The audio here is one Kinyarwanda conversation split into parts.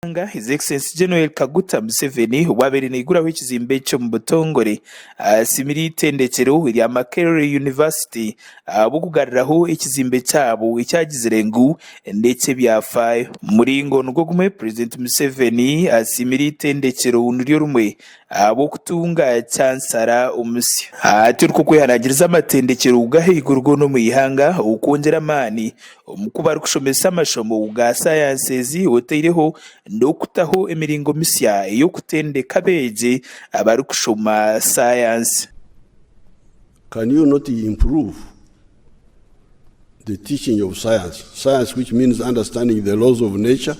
His Excellency General Kaguta Museveni wabereye iguraho ikizimbe cyo mu Butongore simiri itendekero ya Makerere University bukugariraho ikizimbe cyabo icyagize rengu ndetse byafaye muri ngono gwo gume President Museveni asimiri itendekero niryo rumwe abo kutunga cyansara umusi turiko kwihanagiriza amatendekero ugahigurwa no muyihanga ukongera Amaani umukuba ari kushomesa amashomo uga Sayansi uteireho ndokutaho emiringo misya yo kutendeka beje abari kushoma Sayansi. Can you not improve the teaching of science? Science, which means understanding the laws of nature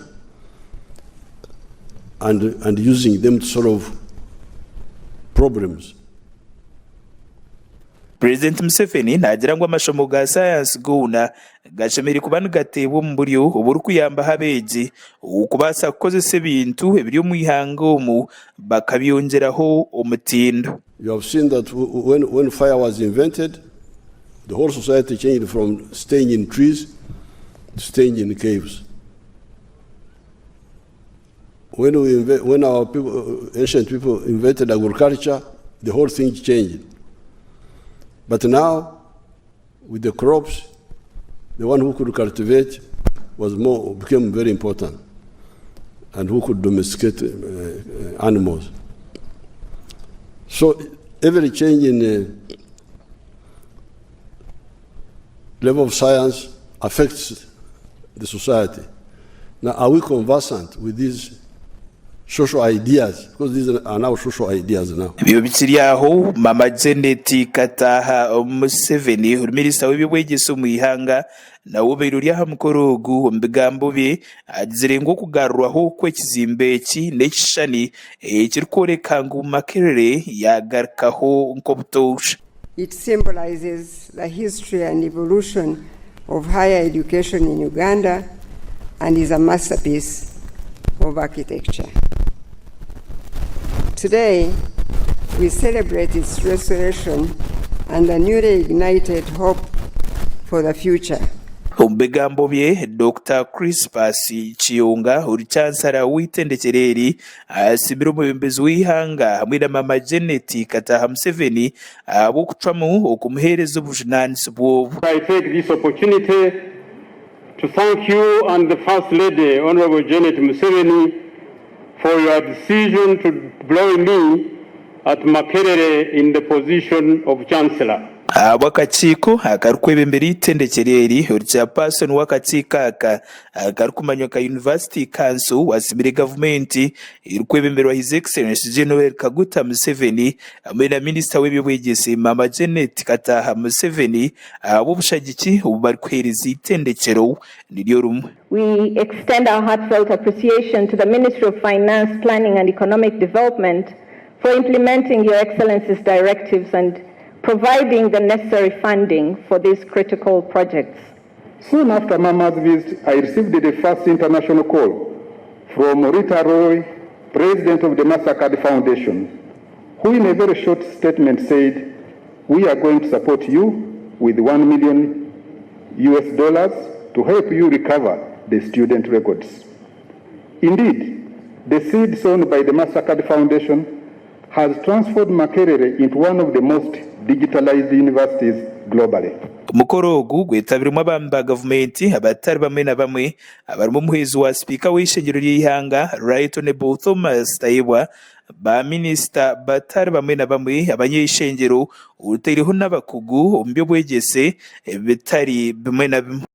and using them to solve problems. President Museveni nagira ngo amashomo ga Sayansi guna gashemeri kubana gatebo mu buryo uburu kuyamba habeje ukubasa kukozesa ibintu ebiri mu ihango mu bakabyongeraho umutindo. You have seen that when fire was invented, the whole society changed from staying in trees to staying in caves. When our people, ancient people invented agriculture, the whole thing changed. But now, with the crops, the one who could cultivate became very important, and who could domesticate animals. So every change in level of science affects the society. Now, are we conversant with these social ideas? Because these are now social ideas now. Bibikiriyaho Mama Janet Kataha Museveni Minister w'ibigwegeso mu ihanga na ubiruriya hamukorogu mbigambo bye azirengo kugaruraho kwekizimbe ki nekishani ekirikoreka ngo Makerere yagarkaho nkobutosha. It symbolizes the history and evolution of higher education in Uganda and is a masterpiece of architecture. Today, we celebrate its restoration and a newly ignited hope for the future. Umbigambo bye Dr. Crispus Chiyonga uri chansara w'itendekereri asibira umubembezi w'ihanga hamwe na Mama Janet Kataha Museveni abo kucwamu okumuhereza ubujinanisi bwobu. I take this opportunity to thank you and the First Lady, Honorable Janet Museveni, for your decision to employ me at Makerere in the position of Chancellor. Wakachiko akarukwebembera itendekereri urya person wakachika akarukumanyoka University Council wasimire government irukwebembera His Excellency General Kaguta Museveni hamwe na Minister w'ibigwegese Mama Janet Kataha Museveni abo bushagiki ubari kwereza itendekero niryo rumwe. We extend our heartfelt appreciation to the Ministry of Finance, Planning and Economic Development for implementing Your Excellency's directives and providing the necessary funding for these critical projects. Soon after Mama's visit, I received the first international call from Rita Roy, President of the Makerere Foundation, who in a very short statement said, "We are going to support you with $1 million to help you recover the student records." Indeed, the seed sown by the Makerere Foundation has transformed Makerere into one of the most digitalized universities globally. Mukorogu gwetabirimo abamba government abatari bamwe na bamwe abarimo muhezi wa speaker w'ishengero ry'ihanga Right Honorable Thomas Tayibwa ba minister batari bamwe na bamwe abanyeshengero utiriho n'abakugu umbyo bwegese bitari bimwe na bimwe.